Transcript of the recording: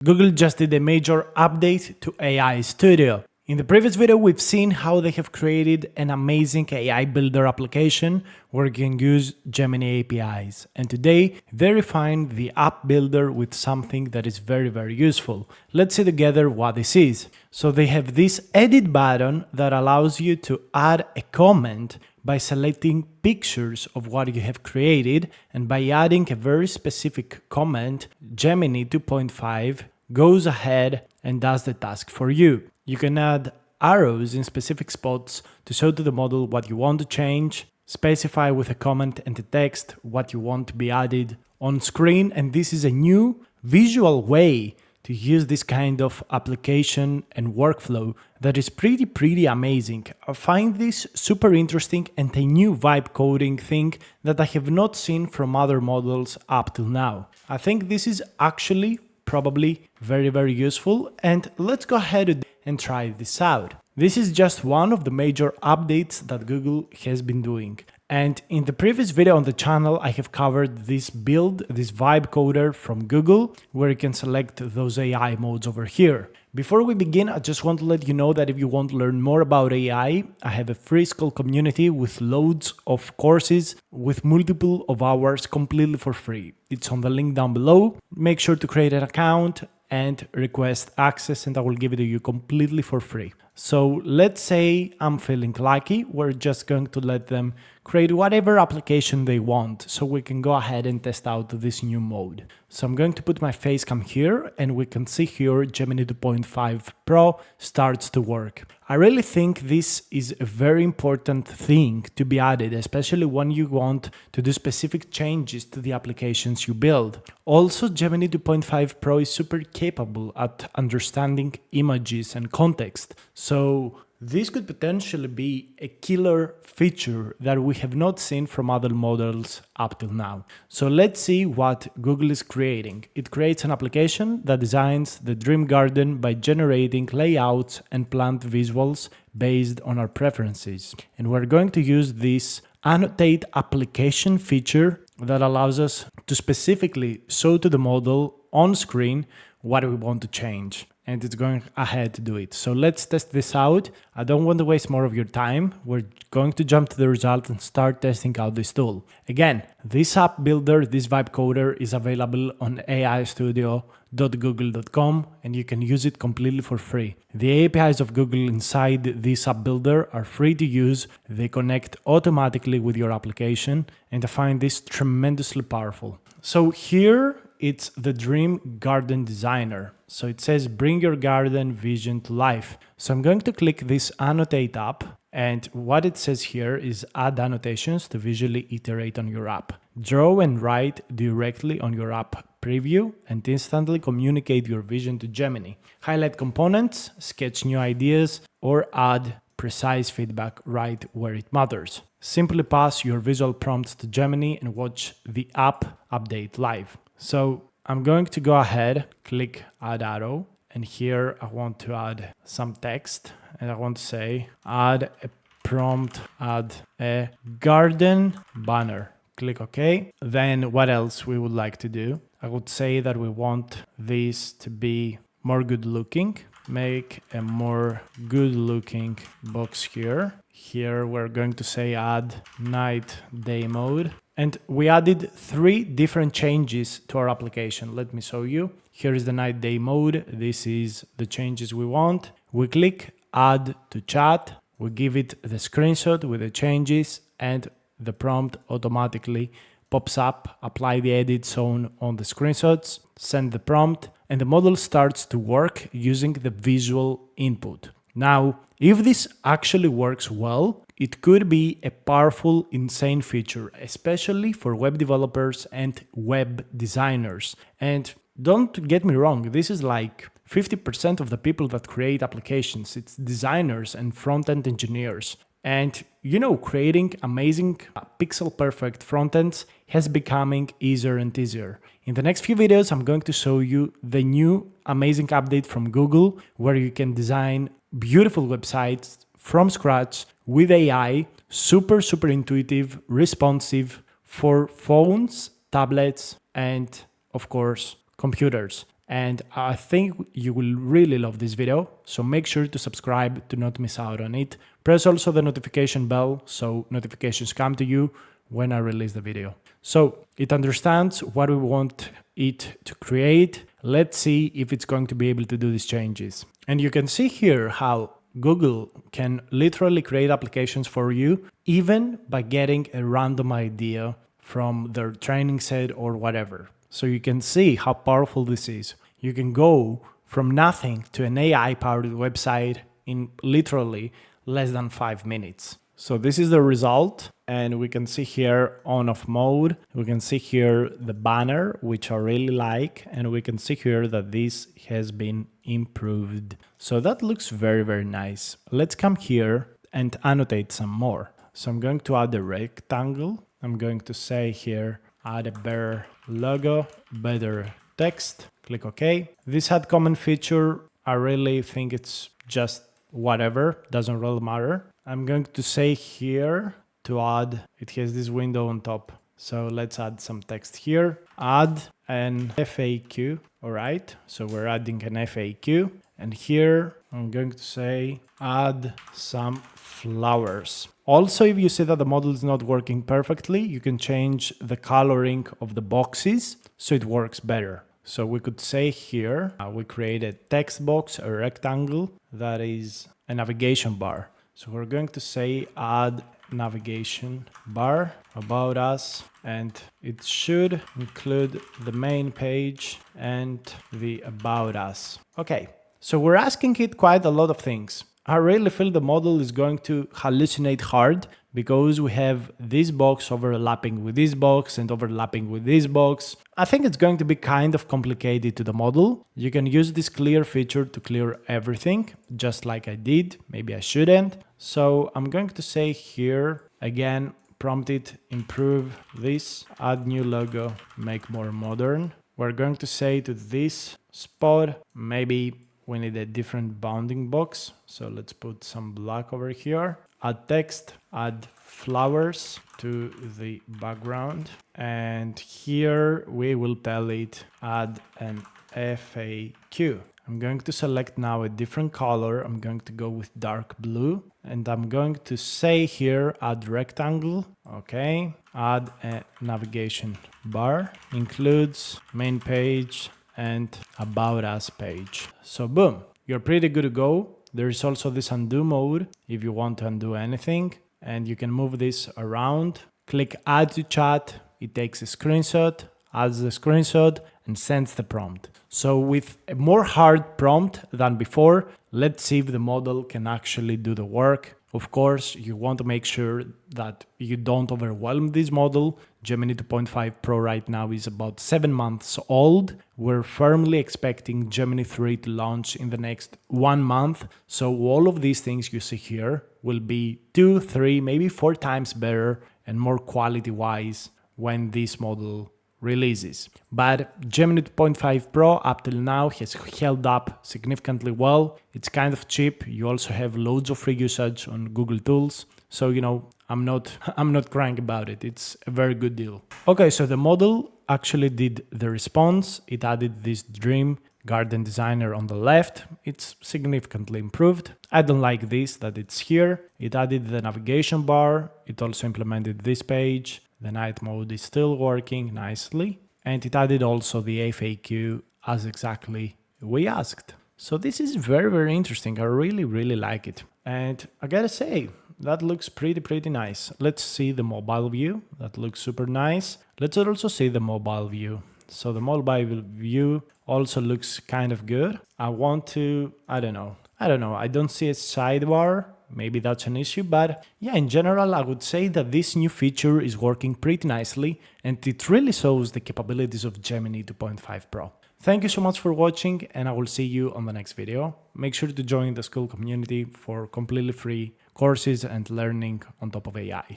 Google just did a major update to AI Studio. In the previous video, we've seen how they have created an amazing AI builder application where you can use Gemini APIs. And today, they refined the app builder with something that is very useful. Let's see together what this is. So they have this edit button that allows you to add a comment by selecting pictures of what you have created, and by adding a very specific comment, Gemini 2.5 goes ahead and does the task for you. You can add arrows in specific spots to show to the model what you want to change, specify with a comment and a text what you want to be added on screen, and this is a new visual way to use this kind of application and workflow that is pretty amazing. I find this super interesting and a new vibe coding thing that I have not seen from other models up till now. I think this is actually probably very useful, and let's go ahead and try this out. This is just one of the major updates that Google has been doing. And in the previous video on the channel, I have covered this build, this vibe coder from Google, where you can select those AI modes over here. Before we begin, I just want to let you know that if you want to learn more about AI, I have a free school community with loads of courses with multiple of hours completely for free. It's on the link down below. Make sure to create an account and request access, and I will give it to you completely for free. So let's say I'm feeling lucky, we're just going to let them create whatever application they want, so we can go ahead and test out this new mode. So I'm going to put my face cam here, and we can see here Gemini 2.5 Pro starts to work. I really think this is a very important thing to be added, especially when you want to do specific changes to the applications you build. Also, Gemini 2.5 Pro is super capable at understanding images and context. So this could potentially be a killer feature that we have not seen from other models up till now. So let's see what Google is creating. It creates an application that designs the dream garden by generating layouts and plant visuals based on our preferences. And we're going to use this annotate application feature that allows us to specifically show to the model on screen what we want to change. And it's going ahead to do it. So let's test this out. I don't want to waste more of your time. We're going to jump to the result and start testing out this tool. Again, this app builder, this vibe coder is available on aistudio.google.com, and you can use it completely for free. The APIs of Google inside this app builder are free to use. They connect automatically with your application, and I find this tremendously powerful. So here it's the Dream Garden Designer. So it says bring your garden vision to life. So I'm going to click this Annotate app, and what it says here is add annotations to visually iterate on your app. Draw and write directly on your app preview and instantly communicate your vision to Gemini. Highlight components, sketch new ideas, or add precise feedback right where it matters. Simply pass your visual prompts to Gemini and watch the app update live. So I'm going to go ahead, click add arrow, and here I want to add some text, and I want to say add a prompt, add a garden banner. Click OK. Then what else we would like to do? I would say that we want this to be more good looking. Make a more good looking box here. Here we're going to say add night day mode. And we added 3 different changes to our application. Let me show you. Here is the night day mode. This is the changes we want. We click add to chat. We give it the screenshot with the changes, and the prompt automatically pops up. Apply the edit zone on the screenshots, send the prompt, and the model starts to work using the visual input. Now, if this actually works well, it could be a powerful, insane feature, especially for web developers and web designers. And don't get me wrong, this is like 50% of the people that create applications. It's designers and front-end engineers. And creating amazing pixel perfect frontends has becoming easier and easier. In the next few videos, I'm going to show you the new amazing update from Google, where you can design beautiful websites from scratch with AI, super intuitive, responsive for phones, tablets, and of course, computers. And I think you will really love this video, so make sure to subscribe to not miss out on it. Press also the notification bell so notifications come to you when I release the video. So it understands what we want it to create. Let's see if it's going to be able to do these changes. And you can see here how Google can literally create applications for you even by getting a random idea from their training set or whatever. So you can see how powerful this is. You can go from nothing to an AI-powered website in literally less than 5 minutes. So this is the result, and we can see here on-off mode. We can see here the banner, which I really like, and we can see here that this has been improved. So that looks very, very nice. Let's come here and annotate some more. So I'm going to add a rectangle. I'm going to say here, add a better logo, better text, click OK. This add comment feature, I really think it's just whatever, doesn't really matter. I'm going to say here to add, it has this window on top. So let's add some text here, add an FAQ, all right? So we're adding an FAQ. And here I'm going to say add some flowers. Also, if you see that the model is not working perfectly, you can change the coloring of the boxes so it works better. So we could say here, we create a text box, a rectangle that is a navigation bar. So we're going to say add navigation bar, about us, and it should include the main page and the about us. Okay, so we're asking it quite a lot of things. I really feel the model is going to hallucinate hard because we have this box overlapping with this box and overlapping with this box. I think it's going to be kind of complicated to the model. You can use this clear feature to clear everything, just like I did. Maybe I shouldn't. So I'm going to say here, again, prompt it, improve this, add new logo, make more modern. We're going to say to this spot, maybe we need a different bounding box. So let's put some black over here. Add text, add flowers to the background. And here we will tell it add an FAQ. I'm going to select now a different color. I'm going to go with dark blue. And I'm going to say here add rectangle. Okay. Add a navigation bar. Includes main page and about us page. So boom, you're pretty good to go. There's also this undo mode if you want to undo anything, and you can move this around. Click add to chat, it takes a screenshot, adds the screenshot and sends the prompt. So with a more hard prompt than before, let's see if the model can actually do the work. Of course, you want to make sure that you don't overwhelm this model. Gemini 2.5 Pro right now is about 7 months old. We're firmly expecting Gemini 3 to launch in the next 1 month. So all of these things you see here will be 2, 3, maybe 4 times better and more quality-wise when this model releases. But Gemini 2.5 Pro up till now has held up significantly well. It's kind of cheap. You also have loads of free usage on Google Tools. So, you know, I'm not crying about it. It's a very good deal. Okay, so the model actually did the response. It added this dream garden designer on the left. It's significantly improved. I don't like this, that it's here. It added the navigation bar. It also implemented this page. The night mode is still working nicely. And it added also the FAQ as exactly we asked. So this is very, very interesting. I really, really like it. And I gotta say, that looks pretty nice. Let's see the mobile view. That looks super nice. Let's also see the mobile view. So the mobile view also looks kind of good. I don't know. I don't see a sidebar. Maybe that's an issue, but yeah, in general, I would say that this new feature is working pretty nicely and it really shows the capabilities of Gemini 2.5 Pro. Thank you so much for watching and I will see you on the next video. Make sure to join the school community for completely free courses and learning on top of AI.